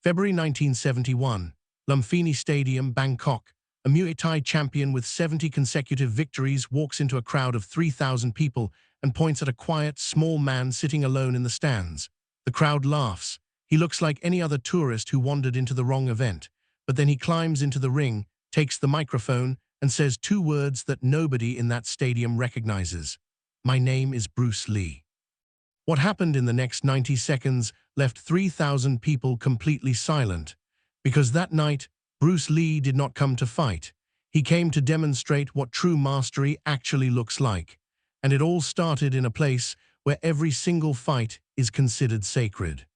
February 1971, Lumpinee Stadium, Bangkok. A Muay Thai champion with 70 consecutive victories walks into a crowd of 3,000 people and points at a quiet, small man sitting alone in the stands. The crowd laughs. He looks like any other tourist who wandered into the wrong event. But then he climbs into the ring, takes the microphone, and says two words that nobody in that stadium recognizes. "My name is Bruce Lee." What happened in the next 90 seconds left 3,000 people completely silent. Because that night, Bruce Lee did not come to fight. He came to demonstrate what true mastery actually looks like. And it all started in a place where every single fight is considered sacred.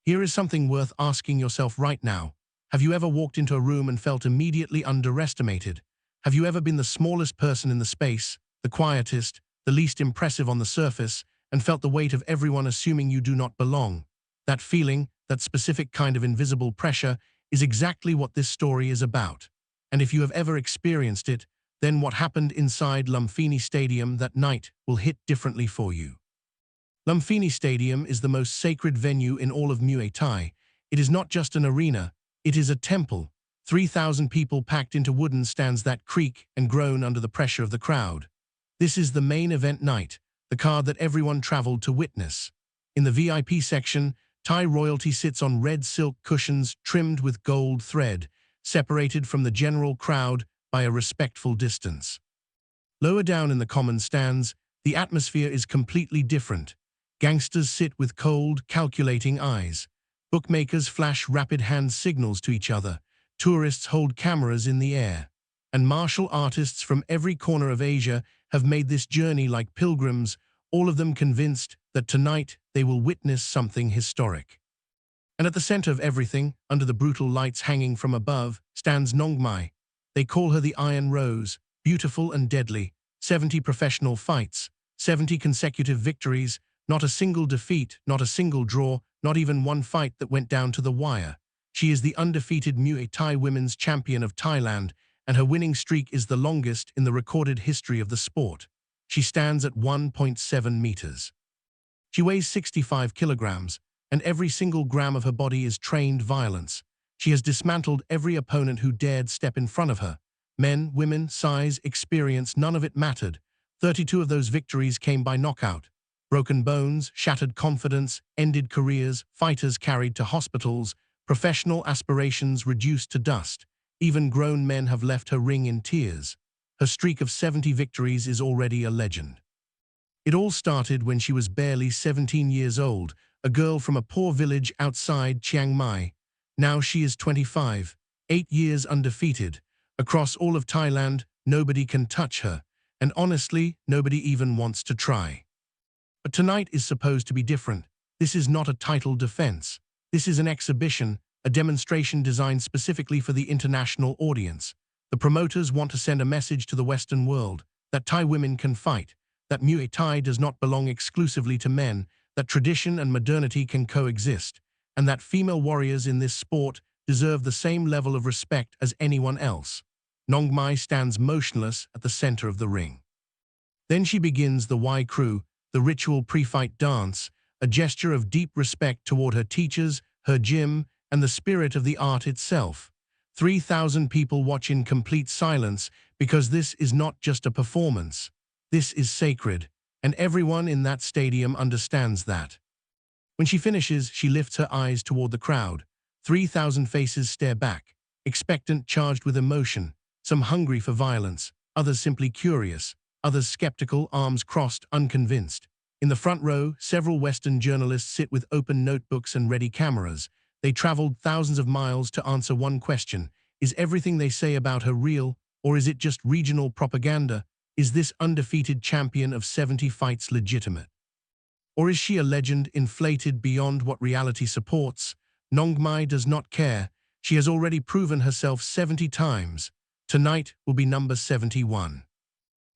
Here is something worth asking yourself right now. Have you ever walked into a room and felt immediately underestimated? Have you ever been the smallest person in the space, the quietest, the least impressive on the surface, and felt the weight of everyone assuming you do not belong? That feeling, that specific kind of invisible pressure, is exactly what this story is about. And if you have ever experienced it, then what happened inside Lumpinee Stadium that night will hit differently for you. Lumpinee Stadium is the most sacred venue in all of Muay Thai. It is not just an arena, it is a temple. 3,000 people packed into wooden stands that creak and groan under the pressure of the crowd. This is the main event night, the card that everyone traveled to witness. In the VIP section, Thai royalty sits on red silk cushions trimmed with gold thread, separated from the general crowd by a respectful distance. Lower down in the common stands, the atmosphere is completely different. Gangsters sit with cold, calculating eyes. Bookmakers flash rapid hand signals to each other. Tourists hold cameras in the air. And martial artists from every corner of Asia have made this journey like pilgrims, all of them convinced that tonight they will witness something historic. And at the center of everything, under the brutal lights hanging from above, stands Nong Mai. They call her the Iron Rose, beautiful and deadly. 70 professional fights, 70 consecutive victories, not a single defeat, not a single draw, not even one fight that went down to the wire. She is the undefeated Muay Thai women's champion of Thailand, and her winning streak is the longest in the recorded history of the sport. She stands at 1.7 meters. She weighs 65 kilograms, and every single gram of her body is trained violence. She has dismantled every opponent who dared step in front of her. Men, women, size, experience, none of it mattered. 32 of those victories came by knockout. Broken bones, shattered confidence, ended careers, fighters carried to hospitals, professional aspirations reduced to dust. Even grown men have left her ring in tears. Her streak of 70 victories is already a legend. It all started when she was barely 17 years old, a girl from a poor village outside Chiang Mai. Now she is 25, 8 years undefeated. Across all of Thailand, nobody can touch her, and honestly, nobody even wants to try. But tonight is supposed to be different. This is not a title defense. This is an exhibition, a demonstration designed specifically for the international audience. The promoters want to send a message to the Western world that Thai women can fight, that Muay Thai does not belong exclusively to men, that tradition and modernity can coexist, and that female warriors in this sport deserve the same level of respect as anyone else. Nong Mai stands motionless at the center of the ring. Then she begins the Y Crew, the ritual pre-fight dance, a gesture of deep respect toward her teachers, her gym, and the spirit of the art itself. 3,000 people watch in complete silence because this is not just a performance. This is sacred, and everyone in that stadium understands that. When she finishes, she lifts her eyes toward the crowd. 3,000 faces stare back, expectant, charged with emotion, some hungry for violence, others simply curious, others skeptical, arms crossed, unconvinced. In the front row, several Western journalists sit with open notebooks and ready cameras. They traveled thousands of miles to answer one question: is everything they say about her real, or is it just regional propaganda? Is this undefeated champion of 70 fights legitimate? Or is she a legend inflated beyond what reality supports? Nong Mai does not care. She has already proven herself 70 times. Tonight will be number 71.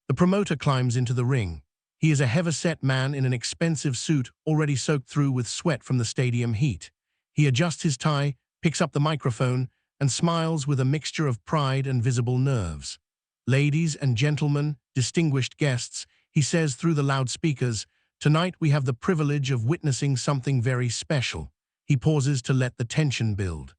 The promoter climbs into the ring. He is a heavy-set man in an expensive suit already soaked through with sweat from the stadium heat. He adjusts his tie, picks up the microphone, and smiles with a mixture of pride and visible nerves. "Ladies and gentlemen, distinguished guests," he says through the loudspeakers, "tonight we have the privilege of witnessing something very special. He pauses to let the tension build.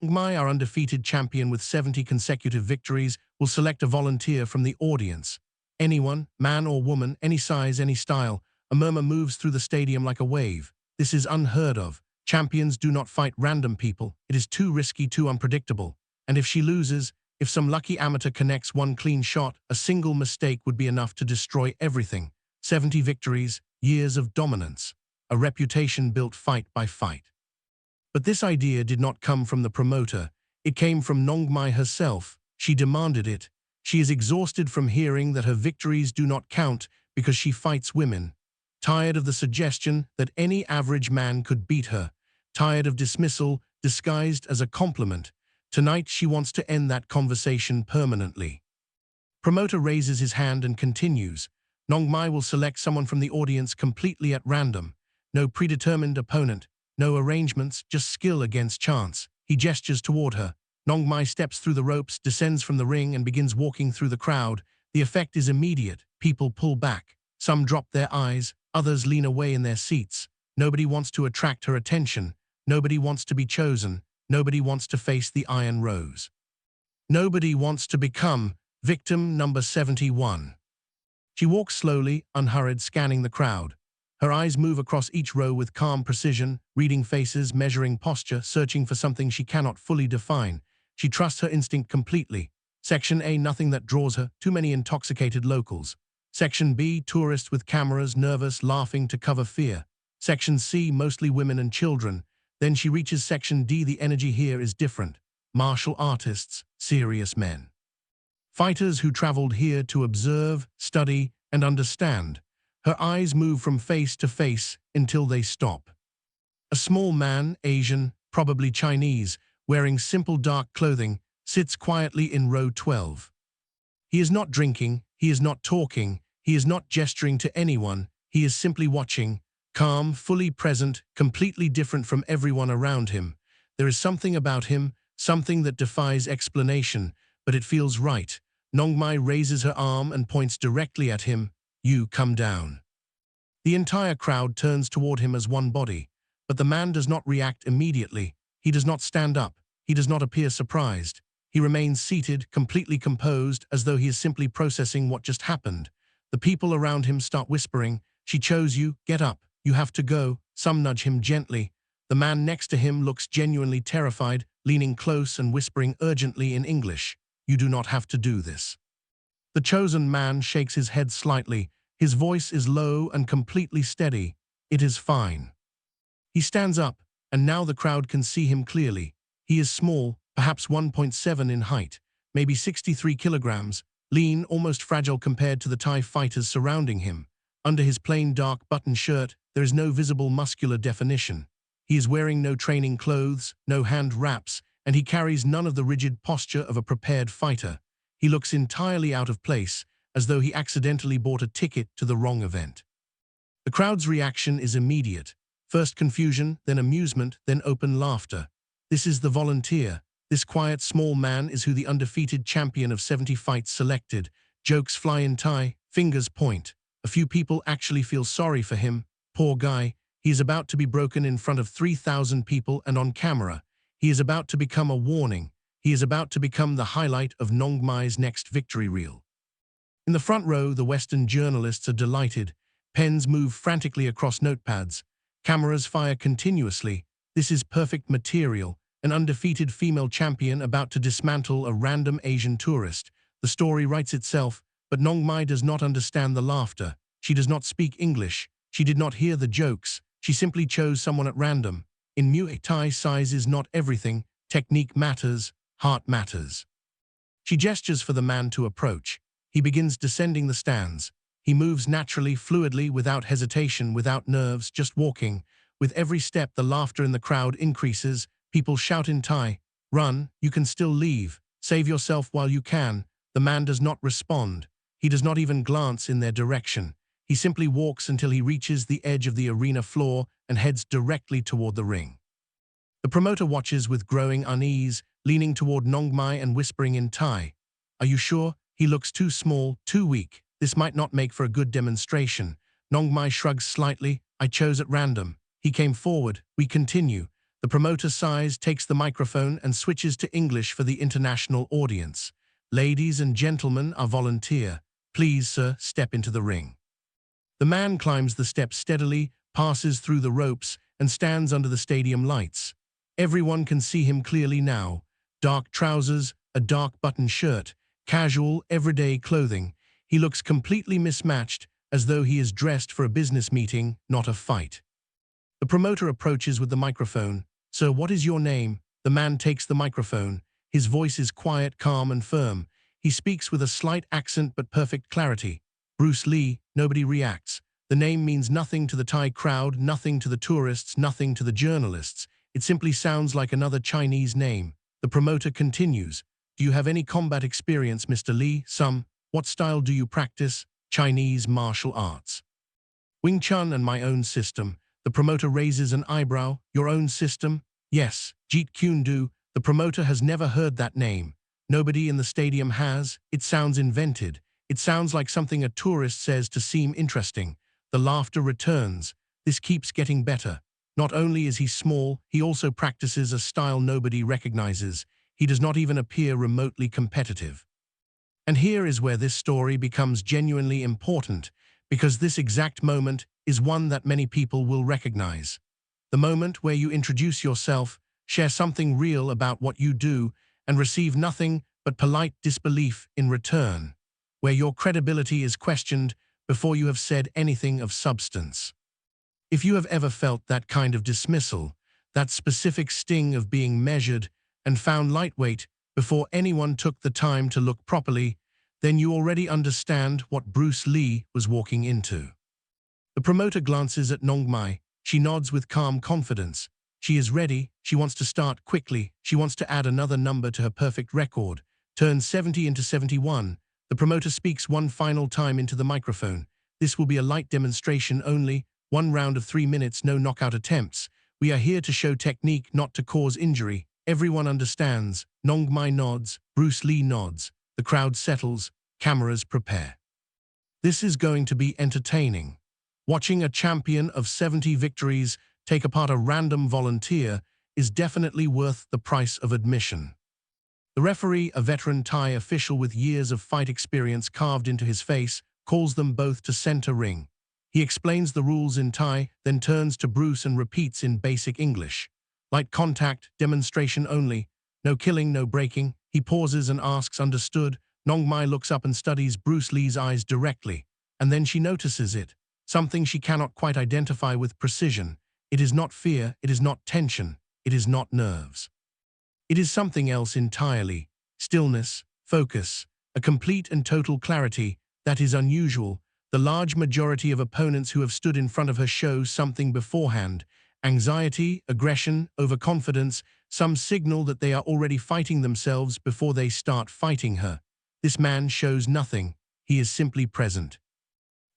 Mai, our undefeated champion with 70 consecutive victories, will select a volunteer from the audience. Anyone, man or woman, any size, any style. A murmur moves through the stadium like a wave. This is unheard of. Champions do not fight random people. It is too risky, too unpredictable. And if she loses, if some lucky amateur connects one clean shot, a single mistake would be enough to destroy everything. 70 victories, years of dominance. A reputation built fight by fight. But this idea did not come from the promoter. It came from Nong Mai herself. She demanded it. She is exhausted from hearing that her victories do not count because she fights women. Tired of the suggestion that any average man could beat her. Tired of dismissal disguised as a compliment. Tonight she wants to end that conversation permanently. Promoter raises his hand and continues. Nong Mai will select someone from the audience completely at random. No predetermined opponent. No arrangements, just skill against chance. He gestures toward her. Nong Mai steps through the ropes, descends from the ring, and begins walking through the crowd. The effect is immediate. People pull back. Some drop their eyes. Others lean away in their seats. Nobody wants to attract her attention. Nobody wants to be chosen. Nobody wants to face the Iron Rose. Nobody wants to become victim number 71. She walks slowly, unhurried, scanning the crowd. Her eyes move across each row with calm precision, reading faces, measuring posture, searching for something she cannot fully define. She trusts her instinct completely. Section A, nothing that draws her, too many intoxicated locals. Section B, tourists with cameras, nervous, laughing to cover fear. Section C, mostly women and children. Then she reaches Section D. The energy here is different. Martial artists, serious men. Fighters who traveled here to observe, study, and understand. Her eyes move from face to face until they stop. A small man, Asian, probably Chinese, wearing simple dark clothing, sits quietly in row 12. He is not drinking, he is not talking, he is not gesturing to anyone, he is simply watching, calm, fully present, completely different from everyone around him. There is something about him, something that defies explanation, but it feels right. Nong Mai raises her arm and points directly at him. You come down. The entire crowd turns toward him as one body, but the man does not react immediately. He does not stand up. He does not appear surprised. He remains seated, completely composed, as though he is simply processing what just happened. The people around him start whispering, "She chose you, get up, you have to go." Some nudge him gently. The man next to him looks genuinely terrified, leaning close and whispering urgently in English, "You do not have to do this." The chosen man shakes his head slightly. His voice is low and completely steady. It is fine. He stands up, and now the crowd can see him clearly. He is small, perhaps 1.7 in height, maybe 63 kilograms, lean, almost fragile compared to the Thai fighters surrounding him. Under his plain dark button shirt, there is no visible muscular definition. He is wearing no training clothes, no hand wraps, and he carries none of the rigid posture of a prepared fighter. He looks entirely out of place, as though he accidentally bought a ticket to the wrong event. The crowd's reaction is immediate. First confusion, then amusement, then open laughter. This is the volunteer. This quiet, small man is who the undefeated champion of 70 fights selected. Jokes fly in Thai, fingers point. A few people actually feel sorry for him. Poor guy. He is about to be broken in front of 3,000 people and on camera. He is about to become a warning. He is about to become the highlight of Nong Mai's next victory reel. In the front row, the Western journalists are delighted. Pens move frantically across notepads. Cameras fire continuously. This is perfect material. An undefeated female champion about to dismantle a random Asian tourist. The story writes itself, but Nong Mai does not understand the laughter. She does not speak English. She did not hear the jokes. She simply chose someone at random. In Muay Thai, size is not everything. Technique matters. Heart matters. She gestures for the man to approach. He begins descending the stands. He moves naturally, fluidly, without hesitation, without nerves, just walking. With every step, the laughter in the crowd increases. People shout in Thai, "Run, you can still leave. Save yourself while you can." The man does not respond. He does not even glance in their direction. He simply walks until he reaches the edge of the arena floor and heads directly toward the ring. The promoter watches with growing unease, leaning toward Nong Mai and whispering in Thai, "Are you sure? He looks too small, too weak. This might not make for a good demonstration." Nong Mai shrugs slightly. "I chose at random. He came forward. We continue. The promoter sighs, takes the microphone and switches to English for the international audience. Ladies and gentlemen, our volunteer. Please, sir, step into the ring. The man climbs the steps steadily, passes through the ropes, and stands under the stadium lights. Everyone can see him clearly now. Dark trousers, a dark button shirt, casual, everyday clothing. He looks completely mismatched, as though he is dressed for a business meeting, not a fight. The promoter approaches with the microphone. Sir, what is your name? The man takes the microphone. His voice is quiet, calm, and firm. He speaks with a slight accent but perfect clarity. Bruce Lee. Nobody reacts. The name means nothing to the Thai crowd, nothing to the tourists, nothing to the journalists. It simply sounds like another Chinese name. The promoter continues. Do you have any combat experience, Mr. Lee? Some. What style do you practice? Chinese martial arts. Wing Chun and my own system. The promoter raises an eyebrow. Your own system? Yes, Jeet Kune Do. The promoter has never heard that name. Nobody in the stadium has. It sounds invented. It sounds like something a tourist says to seem interesting. The laughter returns. This keeps getting better. Not only is he small, he also practices a style nobody recognizes. He does not even appear remotely competitive. And here is where this story becomes genuinely important, because this exact moment is one that many people will recognize. The moment where you introduce yourself, share something real about what you do, and receive nothing but polite disbelief in return. Where your credibility is questioned before you have said anything of substance. If you have ever felt that kind of dismissal, that specific sting of being measured and found lightweight before anyone took the time to look properly, then you already understand what Bruce Lee was walking into. The promoter glances at Nong Mai. She nods with calm confidence. She is ready. She wants to start quickly. She wants to add another number to her perfect record. Turn 70 into 71. The promoter speaks one final time into the microphone. This will be a light demonstration only. 1 round of 3 minutes, no knockout attempts. We are here to show technique, not to cause injury. Everyone understands. Nong Mai nods. Bruce Lee nods. The crowd settles. Cameras prepare. This is going to be entertaining. Watching a champion of 70 victories take apart a random volunteer is definitely worth the price of admission. The referee, a veteran Thai official with years of fight experience carved into his face, calls them both to center ring. He explains the rules in Thai, then turns to Bruce and repeats in basic English. Light contact, demonstration only. No killing, no breaking. He pauses and asks, understood? Nong Mai looks up and studies Bruce Lee's eyes directly, and then she notices it. Something she cannot quite identify with precision. It is not fear, it is not tension, it is not nerves. It is something else entirely. Stillness, focus, a complete and total clarity that is unusual. The large majority of opponents who have stood in front of her show something beforehand. Anxiety, aggression, overconfidence, some signal that they are already fighting themselves before they start fighting her. This man shows nothing. He is simply present.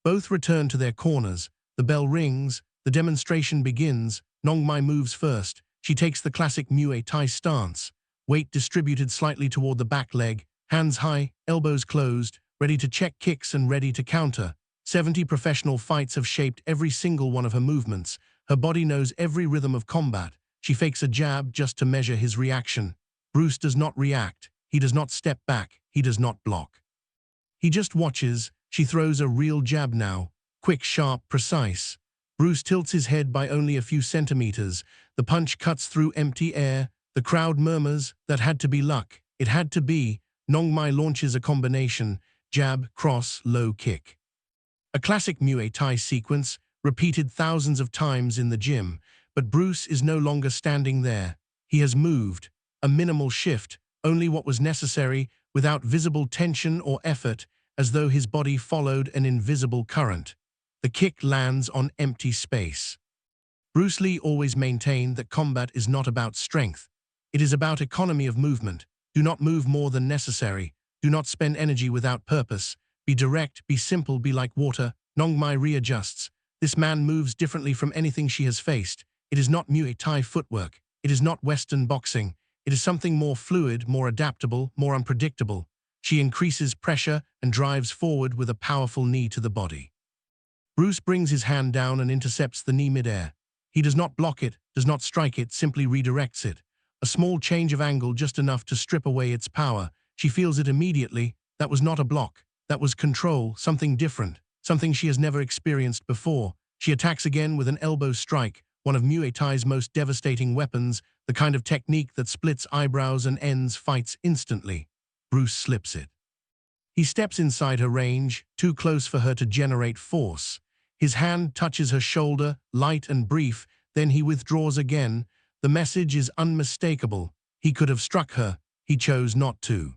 Both return to their corners. The bell rings. The demonstration begins. Nong Mai moves first. She takes the classic Muay Thai stance. Weight distributed slightly toward the back leg. Hands high, elbows closed, ready to check kicks and ready to counter. 70 professional fights have shaped every single one of her movements. Her body knows every rhythm of combat. She fakes a jab just to measure his reaction. Bruce does not react. He does not step back. He does not block. He just watches. She throws a real jab now. Quick, sharp, precise. Bruce tilts his head by only a few centimeters. The punch cuts through empty air. The crowd murmurs, that had to be luck. It had to be. Nong Mai launches a combination. Jab, cross, low kick. A classic Muay Thai sequence, repeated thousands of times in the gym. But Bruce is no longer standing there. He has moved. A minimal shift, only what was necessary, without visible tension or effort, as though his body followed an invisible current. The kick lands on empty space. Bruce Lee always maintained that combat is not about strength. It is about economy of movement. Do not move more than necessary. Do not spend energy without purpose. Be direct, be simple, be like water. Nong Mai readjusts. This man moves differently from anything she has faced. It is not Muay Thai footwork. It is not Western boxing. It is something more fluid, more adaptable, more unpredictable. She increases pressure and drives forward with a powerful knee to the body. Bruce brings his hand down and intercepts the knee midair. He does not block it, does not strike it, simply redirects it. A small change of angle, just enough to strip away its power. She feels it immediately. That was not a block. That was control, something different, something she has never experienced before. She attacks again with an elbow strike, one of Muay Thai's most devastating weapons, the kind of technique that splits eyebrows and ends fights instantly. Bruce slips it. He steps inside her range, too close for her to generate force. His hand touches her shoulder, light and brief, then he withdraws again. The message is unmistakable. He could have struck her. He chose not to.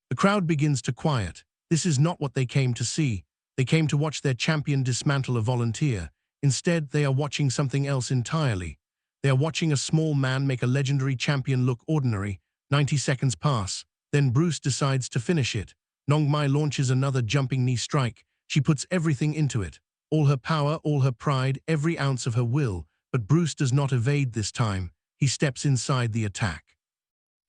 The crowd begins to quiet. This is not what they came to see. They came to watch their champion dismantle a volunteer. Instead, they are watching something else entirely. They are watching a small man make a legendary champion look ordinary. 90 seconds pass. Then Bruce decides to finish it. Nong Mai launches another jumping knee strike. She puts everything into it. All her power, all her pride, every ounce of her will. But Bruce does not evade this time. He steps inside the attack.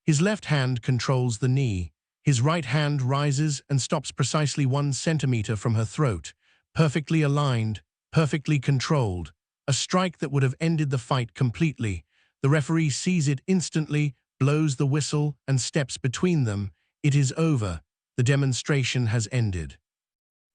His left hand controls the knee. His right hand rises and stops precisely 1 centimeter from her throat. Perfectly aligned, perfectly controlled. A strike that would have ended the fight completely. The referee sees it instantly, blows the whistle, and steps between them. It is over. The demonstration has ended.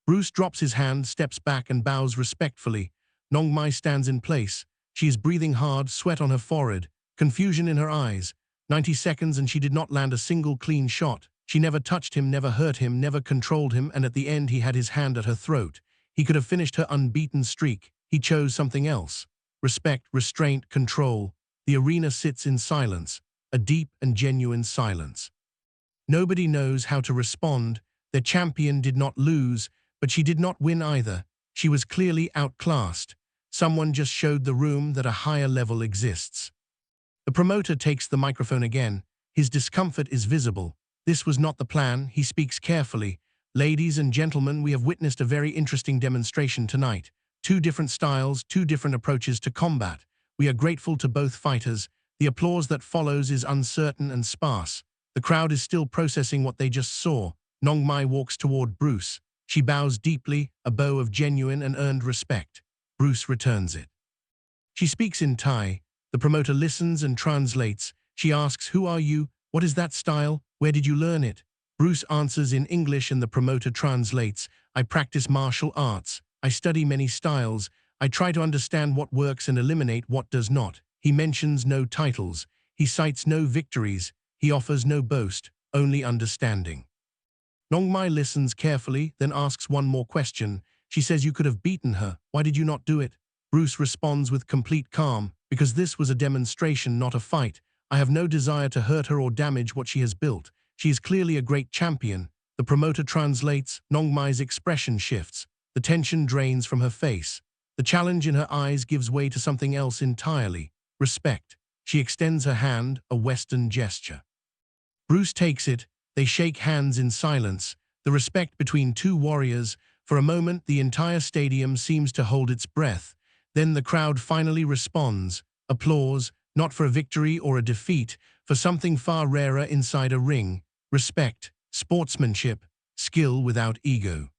Bruce drops his hand, steps back, and bows respectfully. Nong Mai stands in place. She is breathing hard, sweat on her forehead, confusion in her eyes. 90 seconds and she did not land a single clean shot. She never touched him, never hurt him, never controlled him, and at the end he had his hand at her throat. He could have finished her unbeaten streak. He chose something else. Respect, restraint, control. The arena sits in silence, a deep and genuine silence. Nobody knows how to respond. Their champion did not lose, but she did not win either. She was clearly outclassed. Someone just showed the room that a higher level exists. The promoter takes the microphone again. His discomfort is visible. This was not the plan. He speaks carefully. Ladies and gentlemen, we have witnessed a very interesting demonstration tonight. 2 different styles, 2 different approaches to combat. We are grateful to both fighters. The applause that follows is uncertain and sparse. The crowd is still processing what they just saw. Nong Mai walks toward Bruce. She bows deeply, a bow of genuine and earned respect. Bruce returns it. She speaks in Thai. The promoter listens and translates. She asks, "Who are you? What is that style? Where did you learn it?" Bruce answers in English and the promoter translates. "I practice martial arts. I study many styles. I try to understand what works and eliminate what does not." He mentions no titles. He cites no victories. He offers no boast, only understanding. Nong Mai listens carefully, then asks one more question. She says, "You could have beaten her. Why did you not do it?" Bruce responds with complete calm, "Because this was a demonstration, not a fight. I have no desire to hurt her or damage what she has built. She is clearly a great champion." The promoter translates. Nong Mai's expression shifts. The tension drains from her face. The challenge in her eyes gives way to something else entirely. Respect. She extends her hand, a Western gesture. Bruce takes it. They shake hands in silence. The respect between 2 warriors. For a moment, the entire stadium seems to hold its breath. Then the crowd finally responds. Applause, not for a victory or a defeat, for something far rarer inside a ring. Respect, sportsmanship, skill without ego.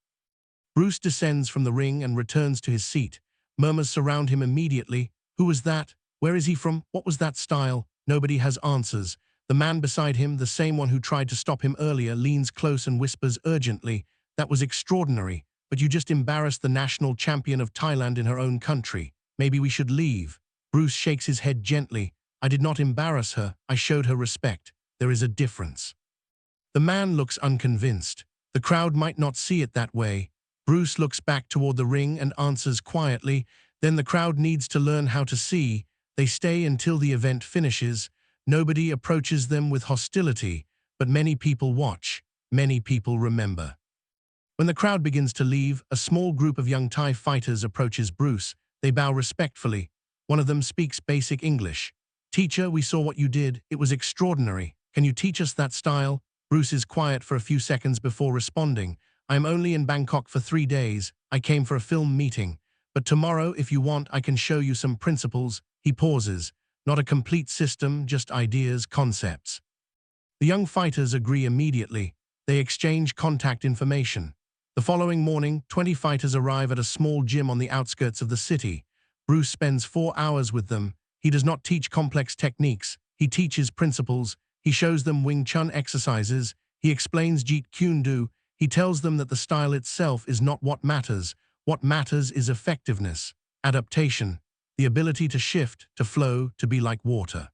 Bruce descends from the ring and returns to his seat. Murmurs surround him immediately. Who was that? Where is he from? What was that style? Nobody has answers. The man beside him, the same one who tried to stop him earlier, leans close and whispers urgently, "That was extraordinary, but you just embarrassed the national champion of Thailand in her own country. Maybe we should leave." Bruce shakes his head gently. "I did not embarrass her. I showed her respect. There is a difference." The man looks unconvinced. The crowd might not see it that way. Bruce looks back toward the ring and answers quietly. Then the crowd needs to learn how to see. They stay until the event finishes. Nobody approaches them with hostility, but many people watch. Many people remember. When the crowd begins to leave, a small group of young Thai fighters approaches Bruce. They bow respectfully. One of them speaks basic English. "Teacher, we saw what you did. It was extraordinary. Can you teach us that style?" Bruce is quiet for a few seconds before responding. "I am only in Bangkok for 3 days. I came for a film meeting. But tomorrow, if you want, I can show you some principles." He pauses. Not a complete system, just ideas, concepts. The young fighters agree immediately. They exchange contact information. The following morning, 20 fighters arrive at a small gym on the outskirts of the city. Bruce spends 4 hours with them. He does not teach complex techniques. He teaches principles. He shows them Wing Chun exercises. He explains Jeet Kune Do. He tells them that the style itself is not what matters. What matters is effectiveness, adaptation, the ability to shift, to flow, to be like water.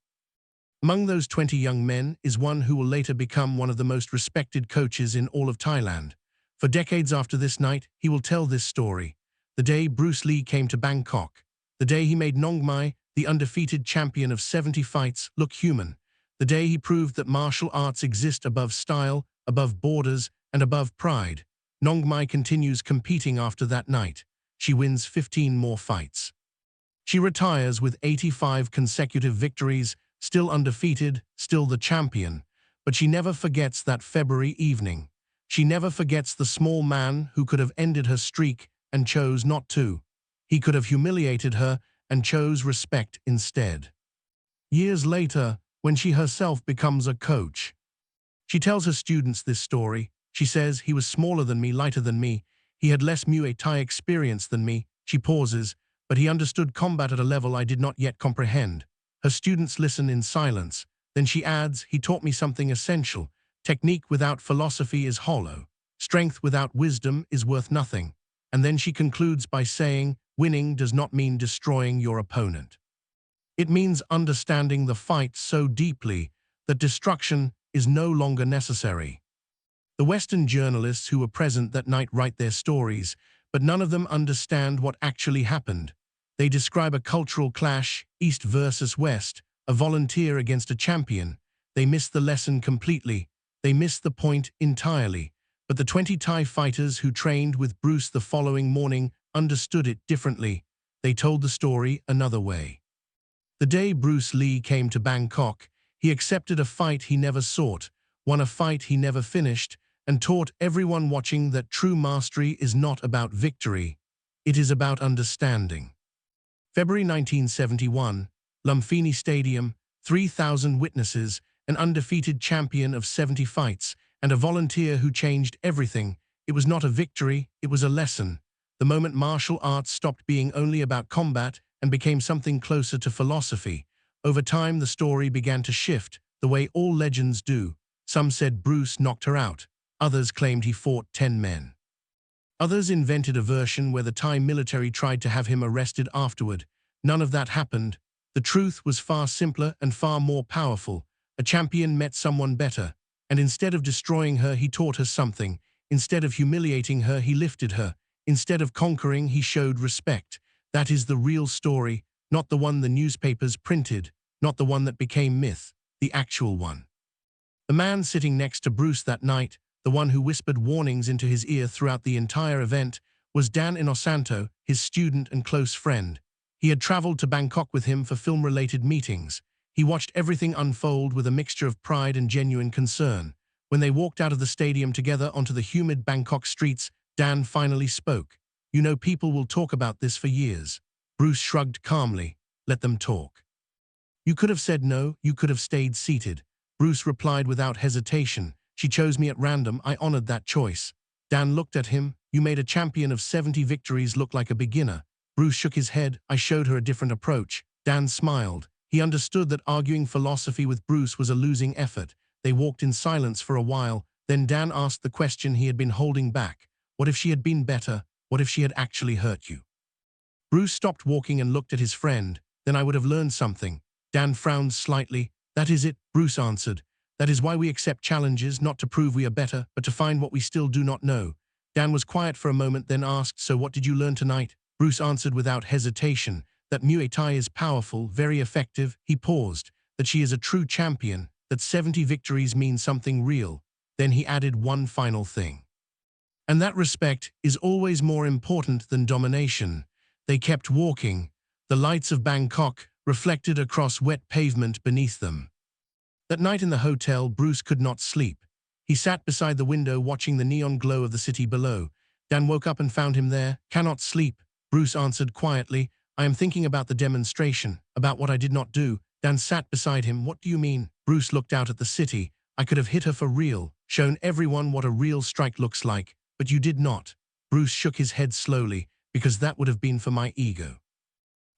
Among those 20 young men is one who will later become one of the most respected coaches in all of Thailand. For decades after this night, he will tell this story. The day Bruce Lee came to Bangkok. The day he made Nong Mai, the undefeated champion of 70 fights, look human. The day he proved that martial arts exist above style, above borders, and above pride. Nong Mai continues competing after that night. She wins 15 more fights. She retires with 85 consecutive victories, still undefeated, still the champion. But she never forgets that February evening. She never forgets the small man who could have ended her streak and chose not to. He could have humiliated her and chose respect instead. Years later, when she herself becomes a coach, she tells her students this story. She says, "He was smaller than me, lighter than me. He had less Muay Thai experience than me." She pauses, "But he understood combat at a level I did not yet comprehend." Her students listen in silence. Then she adds, "He taught me something essential. Technique without philosophy is hollow. Strength without wisdom is worth nothing." And then she concludes by saying, "Winning does not mean destroying your opponent. It means understanding the fight so deeply that destruction is no longer necessary." The Western journalists who were present that night write their stories, but none of them understand what actually happened. They describe a cultural clash, East versus West, a volunteer against a champion. They miss the lesson completely. They miss the point entirely. But the 20 Thai fighters who trained with Bruce the following morning understood it differently. They told the story another way. The day Bruce Lee came to Bangkok, he accepted a fight he never sought, won a fight he never finished, and taught everyone watching that true mastery is not about victory. It is about understanding. February 1971, Lumpinee Stadium, 3,000 witnesses, an undefeated champion of 70 fights, and a volunteer who changed everything. It was not a victory, it was a lesson. The moment martial arts stopped being only about combat and became something closer to philosophy. Over time, the story began to shift, the way all legends do. Some said Bruce knocked her out. Others claimed he fought 10 men. Others invented a version where the Thai military tried to have him arrested afterward. None of that happened. The truth was far simpler and far more powerful. A champion met someone better, and instead of destroying her, he taught her something. Instead of humiliating her, he lifted her. Instead of conquering, he showed respect. That is the real story, not the one the newspapers printed, not the one that became myth, the actual one. The man sitting next to Bruce that night, the one who whispered warnings into his ear throughout the entire event, was Dan Inosanto, his student and close friend. He had traveled to Bangkok with him for film-related meetings. He watched everything unfold with a mixture of pride and genuine concern. When they walked out of the stadium together onto the humid Bangkok streets, Dan finally spoke. "You know, people will talk about this for years." Bruce shrugged calmly. "Let them talk." "You could have said no, you could have stayed seated." Bruce replied without hesitation. "She chose me at random, I honored that choice." Dan looked at him. "You made a champion of 70 victories look like a beginner." Bruce shook his head. "I showed her a different approach." Dan smiled. He understood that arguing philosophy with Bruce was a losing effort. They walked in silence for a while. Then Dan asked the question he had been holding back. "What if she had been better? What if she had actually hurt you?" Bruce stopped walking and looked at his friend. "Then I would have learned something." Dan frowned slightly. "That is it," Bruce answered. "That is why we accept challenges, not to prove we are better, but to find what we still do not know." Dan was quiet for a moment, then asked, "So what did you learn tonight?" Bruce answered without hesitation, "That Muay Thai is powerful, very effective." He paused. "That she is a true champion, that 70 victories mean something real." Then he added one final thing. "And that respect is always more important than domination." They kept walking. The lights of Bangkok reflected across wet pavement beneath them. That night in the hotel, Bruce could not sleep. He sat beside the window watching the neon glow of the city below. Dan woke up and found him there. "Cannot sleep." Bruce answered quietly, "I am thinking about the demonstration, about what I did not do." Dan sat beside him. "What do you mean?" Bruce looked out at the city. "I could have hit her for real, shown everyone what a real strike looks like, but you did not." Bruce shook his head slowly, "Because that would have been for my ego."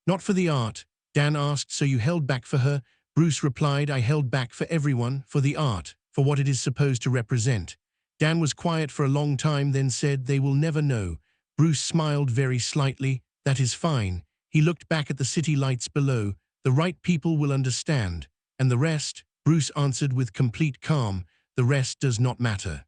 Not for the art. Dan asked, so you held back for her? Bruce replied, I held back for everyone, for the art, for what it is supposed to represent. Dan was quiet for a long time, then said, they will never know. Bruce smiled very slightly. That is fine. He looked back at the city lights below. The right people will understand. And the rest? Bruce answered with complete calm. The rest does not matter.